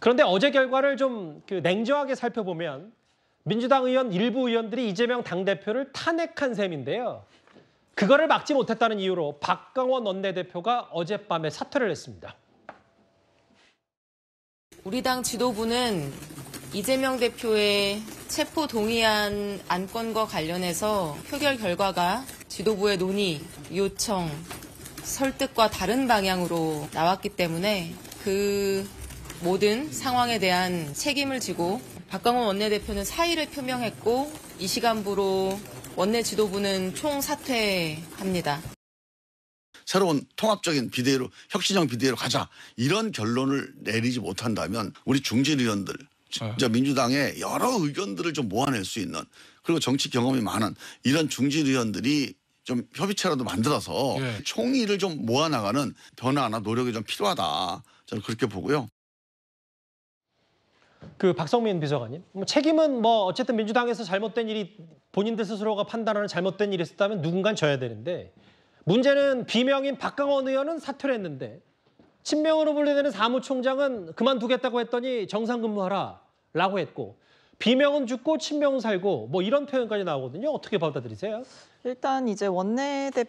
그런데 어제 결과를 좀 냉정하게 살펴보면 민주당 의원 일부 의원들이 이재명 당대표를 탄핵한 셈인데요. 그거를 막지 못했다는 이유로 박강원 원내대표가 어젯밤에 사퇴를 했습니다. 우리 당 지도부는 이재명 대표의 체포 동의안 안건과 관련해서 표결 결과가 지도부의 논의, 요청, 설득과 다른 방향으로 나왔기 때문에 그 모든 상황에 대한 책임을 지고 박강원 원내대표는 사의를 표명했고 이 시간부로 원내 지도부는 총사퇴합니다. 새로운 통합적인 비대위로, 혁신형 비대위로 가자. 이런 결론을 내리지 못한다면 우리 중진 의원들, 진짜 민주당의 여러 의견들을 좀 모아낼 수 있는, 그리고 정치 경험이 많은 이런 중진 의원들이 좀 협의체라도 만들어서 총의를 좀 모아나가는 변화나 노력이 좀 필요하다. 저는 그렇게 보고요. 박성민 비서관님, 책임은 어쨌든 민주당에서 잘못된 일이 본인들 스스로가 판단하는 잘못된 일이 있었다면 누군가는 져야 되는데, 문제는 비명인 박강원 의원은 사퇴를 했는데 친명으로 분류되는 사무총장은 그만두겠다고 했더니 정상 근무하라라고 했고, 비명은 죽고 친명은 살고 이런 표현까지 나오거든요. 어떻게 받아들이세요? 일단 이제 원내대표단의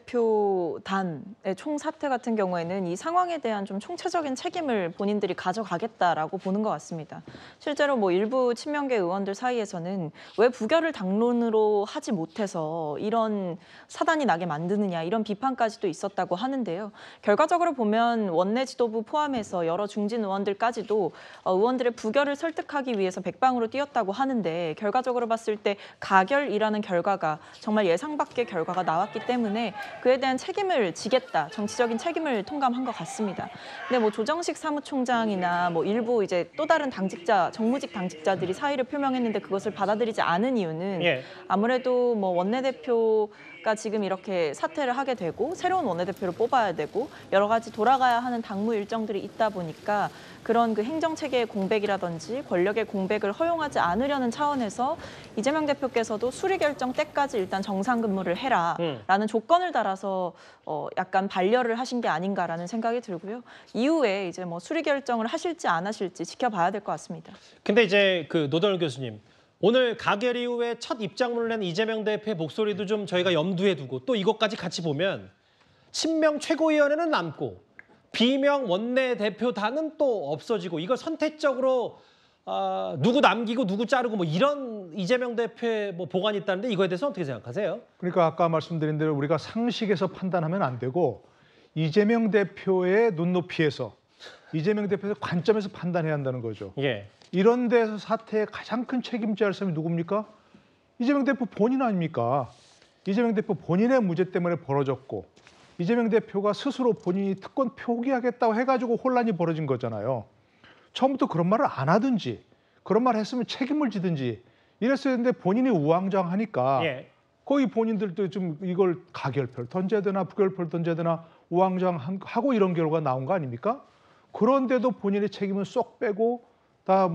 총사퇴 같은 경우에는 이 상황에 대한 좀 총체적인 책임을 본인들이 가져가겠다라고 보는 것 같습니다. 실제로 일부 친명계 의원들 사이에서는 왜 부결을 당론으로 하지 못해서 이런 사단이 나게 만드느냐, 이런 비판까지도 있었다고 하는데요. 결과적으로 보면 원내 지도부 포함해서 여러 중진 의원들까지도 의원들의 부결을 설득하기 위해서 백방으로 뛰었다고 하는데, 결과적으로 봤을 때 가결이라는 결과가 정말 예상 밖의 결과가 나왔기 때문에 그에 대한 책임을 지겠다, 정치적인 책임을 통감한 것 같습니다. 근데 조정식 사무총장이나 일부 이제 또 다른 당직자, 정무직 당직자들이 사의를 표명했는데 그것을 받아들이지 않은 이유는 아무래도 원내대표가 지금 이렇게 사퇴를 하게 되고 새로운 원내대표를 뽑아야 되고 여러 가지 돌아가야 하는 당무 일정들이 있다 보니까 그런 행정체계의 공백이라든지 권력의 공백을 허용하지 않으려는 차원에서 이재명 대표께서도 수리 결정 때까지 일단 정상 근무를 해라라는 조건을 달아서 약간 반려를 하신 게 아닌가라는 생각이 들고요. 이후에 이제 수리 결정을 하실지 안 하실지 지켜봐야 될 것 같습니다. 근데 이제 노동열 교수님, 오늘 가결 이후에 첫 입장문을 낸 이재명 대표의 목소리도 좀 저희가 염두에 두고 또 이것까지 같이 보면 친명 최고위원회는 남고 비명 원내대표단은 또 없어지고, 이걸 선택적으로 누구 남기고 누구 자르고 이런 이재명 대표의 보관이 있다는데 이거에 대해서 어떻게 생각하세요? 그러니까 아까 말씀드린 대로 우리가 상식에서 판단하면 안 되고 이재명 대표의 눈높이에서, 이재명 대표의 관점에서 판단해야 한다는 거죠. 이런 데서 사태의 가장 큰 책임져야 할 사람이 누굽니까? 이재명 대표 본인 아닙니까? 이재명 대표 본인의 무죄 때문에 벌어졌고, 이재명 대표가 스스로 본인이 특권 포기하겠다고 해가지고 혼란이 벌어진 거잖아요. 처음부터 그런 말을 안 하든지, 그런 말 했으면 책임을 지든지 이랬어야 했는데 본인이 우왕좌왕하니까 거의 본인들도 좀 이걸 가결표를 던져야 되나 부결표를 던져야 되나 우왕좌왕하고 이런 결과가 나온 거 아닙니까? 그런데도 본인의 책임은 쏙 빼고 다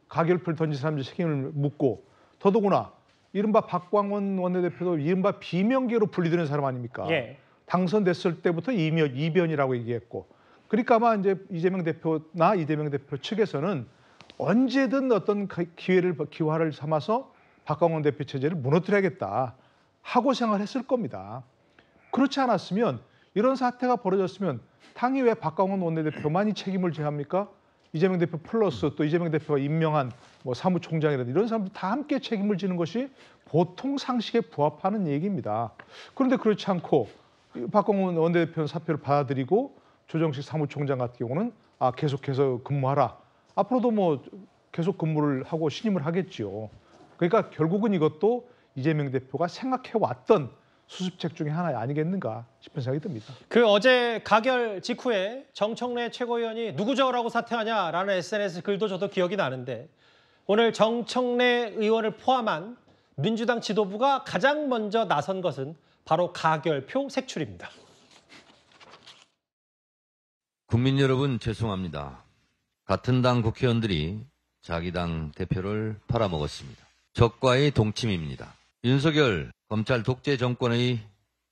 가결표를 던진 사람들 책임을 묻고, 더더구나 이른바 박광원 원내대표도 이른바 비명계로 분리되는 사람 아닙니까? 당선됐을 때부터 이변이라고 얘기했고, 그러니까 아마 이제 이재명 대표 측에서는 언제든 어떤 기화를 삼아서 박광원 대표 체제를 무너뜨려야겠다 하고 생각을 했을 겁니다. 그렇지 않았으면, 이런 사태가 벌어졌으면 당이 왜 박광원 원내대표만이 책임을 져야 합니까? 이재명 대표 플러스 또 이재명 대표가 임명한 사무총장이라든지 이런 사람들 다 함께 책임을 지는 것이 보통 상식에 부합하는 얘기입니다. 그런데 그렇지 않고 박광원 원내대표는 사표를 받아들이고 조정식 사무총장 같은 경우는 계속해서 근무하라. 앞으로도 계속 근무를 하고 신임을 하겠지요. 그러니까 결국은 이것도 이재명 대표가 생각해왔던 수습책 중에 하나 아니겠는가 싶은 생각이 듭니다. 어제 가결 직후에 정청래 최고위원이 누구저라고 사퇴하냐라는 SNS 글도 저도 기억이 나는데, 오늘 정청래 의원을 포함한 민주당 지도부가 가장 먼저 나선 것은 바로 가결표 색출입니다. 국민 여러분, 죄송합니다. 같은 당 국회의원들이 자기 당 대표를 팔아먹었습니다. 적과의 동침입니다. 윤석열 검찰 독재 정권의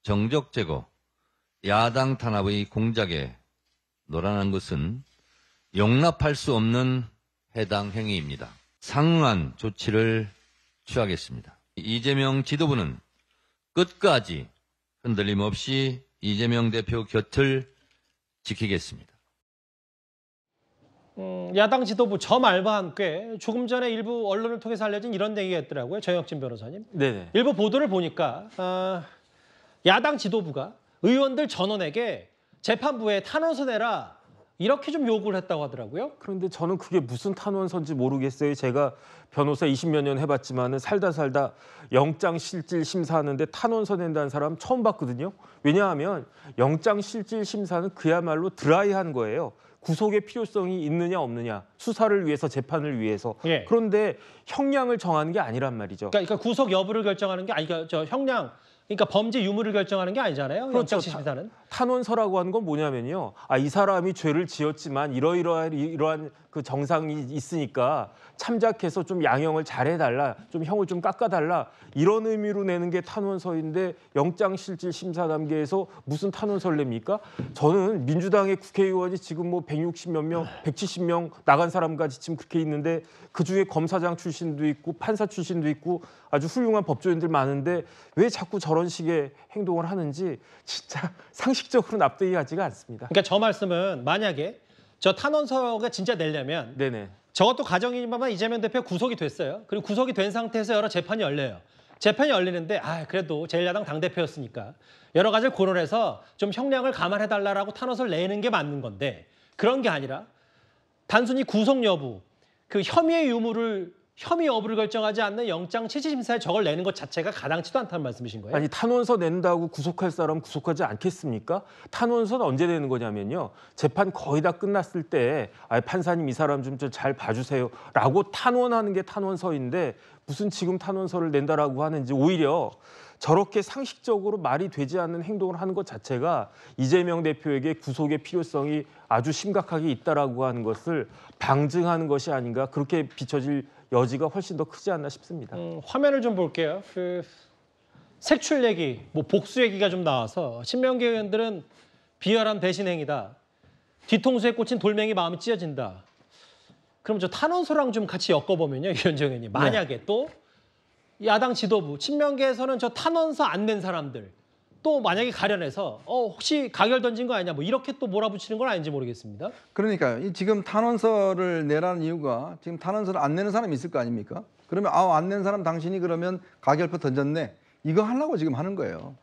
정적 제거, 야당 탄압의 공작에 노란한 것은 용납할 수 없는 해당 행위입니다. 상응한 조치를 취하겠습니다. 이재명 지도부는 끝까지 흔들림 없이 이재명 대표 곁을 지키겠습니다. 야당 지도부 저 말과 함께 조금 전에 일부 언론을 통해서 알려진 이런 얘기가 있더라고요. 정혁진 변호사님. 네네. 일부 보도를 보니까 야당 지도부가 의원들 전원에게 재판부에 탄원서 내라 이렇게 좀 요구를 했다고 하더라고요. 그런데 저는 그게 무슨 탄원서인지 모르겠어요. 제가 변호사 20몇 년 해봤지만 살다 영장실질 심사하는데 탄원서 낸다는 사람 처음 봤거든요. 왜냐하면 영장실질 심사는 그야말로 드라이한 거예요. 구속의 필요성이 있느냐 없느냐, 수사를 위해서, 재판을 위해서. 예. 그런데 형량을 정하는 게 아니란 말이죠. 그러니까 구속 여부를 결정하는 게 그러니까 저 형량, 그러니까 범죄 유무를 결정하는 게 아니잖아요. 그렇죠. 영장실심사는. 탄원서라고 하는 건 뭐냐면요. 이 사람이 죄를 지었지만 이러한 그 정상이 있으니까 참작해서 좀 양형을 잘해달라, 좀 형을 좀 깎아달라 이런 의미로 내는 게 탄원서인데 영장실질심사 단계에서 무슨 탄원서를 냅니까? 저는 민주당의 국회의원이 지금 뭐 160몇 명, 170명 나간 사람까지 지금 그렇게 있는데 그중에 검사장 출신도 있고 판사 출신도 있고 아주 훌륭한 법조인들 많은데 왜 자꾸 저런 식의 행동을 하는지 진짜 상식적으로 납득이 가지가 않습니다. 그러니까 저 말씀은 만약에 저 탄원서가 진짜 내려면 네네. 저것도 가정이지만 이재명 대표 구속이 됐어요. 그리고 구속이 된 상태에서 여러 재판이 열려요. 재판이 열리는데 그래도 제1야당 당대표였으니까 여러 가지를 고려해서 좀 형량을 감안해달라고 탄원서를 내는 게 맞는 건데 그런 게 아니라 단순히 구속 여부, 그 혐의 여부를 결정하지 않는 영장실질심사에 저걸 내는 것 자체가 가당치도 않다는 말씀이신 거예요? 아니 탄원서 낸다고 구속할 사람 구속하지 않겠습니까? 탄원서는 언제 내는 거냐면요. 재판 거의 다 끝났을 때 판사님 이 사람 좀 잘 봐주세요 라고 탄원하는 게 탄원서인데 무슨 지금 탄원서를 낸다라고 하는지 오히려 저렇게 상식적으로 말이 되지 않는 행동을 하는 것 자체가 이재명 대표에게 구속의 필요성이 아주 심각하게 있다라고 하는 것을 방증하는 것이 아닌가 그렇게 비춰질 여지가 훨씬 더 크지 않나 싶습니다. 화면을 좀 볼게요. 그 색출 얘기, 뭐 복수 얘기가 좀 나와서 친명계 의원들은 비열한 배신 행위다. 뒤통수에 꽂힌 돌멩이 마음이 찢어진다. 그럼 저 탄원서랑 좀 같이 엮어보면요, 이현정 의원님. 만약에 또 야당 지도부, 친명계에서는 저 탄원서 안 낸 사람들 또 만약에 가려내서 혹시 가결 던진 거 아니냐 뭐 이렇게 또 몰아붙이는 건 아닌지 모르겠습니다. 그러니까요. 지금 탄원서를 내라는 이유가 지금 탄원서를 안 내는 사람이 있을 거 아닙니까? 그러면 안 낸 사람 당신이 그러면 가결표 던졌네. 이거 하려고 지금 하는 거예요.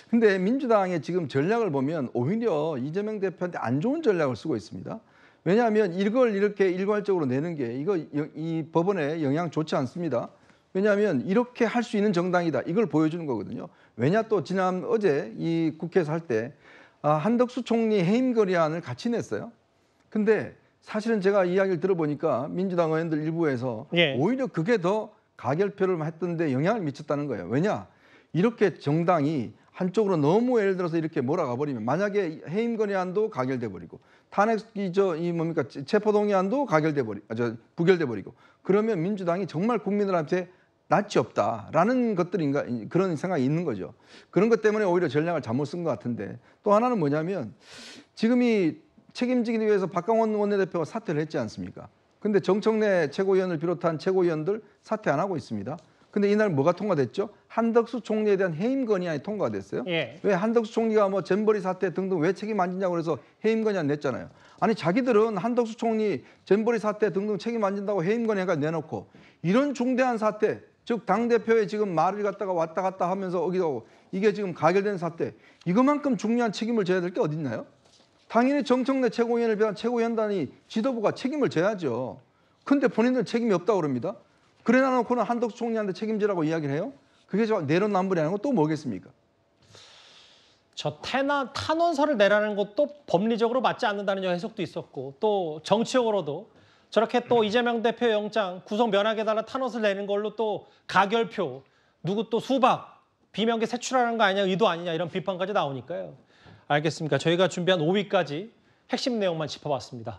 근데 민주당의 지금 전략을 보면 오히려 이재명 대표한테 안 좋은 전략을 쓰고 있습니다. 왜냐하면 이걸 이렇게 일괄적으로 내는 게 이 법원에 영향 좋지 않습니다. 왜냐하면 이렇게 할 수 있는 정당이다. 이걸 보여주는 거거든요. 왜냐 또 어제 이 국회에서 할 때 한덕수 총리 해임 결의안을 같이 냈어요. 근데 사실은 제가 이야기를 들어보니까 민주당 의원들 일부에서 오히려 그게 더 가결표를 했던데 영향을 미쳤다는 거예요. 왜냐? 이렇게 정당이 한쪽으로 너무 예를 들어서 이렇게 몰아가 버리면 만약에 해임 건의안도 가결돼 버리고 탄핵 체포동의안도 부결돼 버리고 그러면 민주당이 정말 국민들한테 낯이 없다라는 것들인가 그런 생각이 있는 거죠. 그런 것 때문에 오히려 전략을 잘못 쓴 것 같은데 또 하나는 뭐냐면 지금 이 책임지기 위해서 박강원 원내대표가 사퇴를 했지 않습니까? 근데 정청래 최고위원을 비롯한 최고위원들 사퇴 안 하고 있습니다. 근데 이날 뭐가 통과됐죠? 한덕수 총리에 대한 해임 건의안이 통과가 됐어요. 왜 한덕수 총리가 뭐 잼버리 사태 등등 왜 책임 안 지냐고 그래서 해임 건의안 냈잖아요. 아니 자기들은 한덕수 총리 잼버리 사태 등등 책임 안 진다고 해임 건의안 내놓고 이런 중대한 사태 즉 당대표의 지금 말을 갖다가 왔다 갔다 하면서 어기고 이게 지금 가결된 사태 이거만큼 중요한 책임을 져야 될 게 어디 있나요? 당연히 정청래 최고위원을 비롯한 최고위원단이 지도부가 책임을 져야죠. 근데 본인들은 책임이 없다고 그럽니다. 그래 놔놓고는 한덕수 총리한테 책임지라고 이야기를 해요? 그게 저 내로남불이라는 건 또 뭐겠습니까? 저 탄원서를 내라는 것도 법리적으로 맞지 않는다는 해석도 있었고 또 정치적으로도 저렇게 또 이재명 대표 영장 구속 면하게달라 탄원서를 내는 걸로 또 가결표 누구 또 수박 비명계 색출하는 거 아니냐 의도 아니냐 이런 비판까지 나오니까요. 알겠습니다. 저희가 준비한 5위까지 핵심 내용만 짚어봤습니다.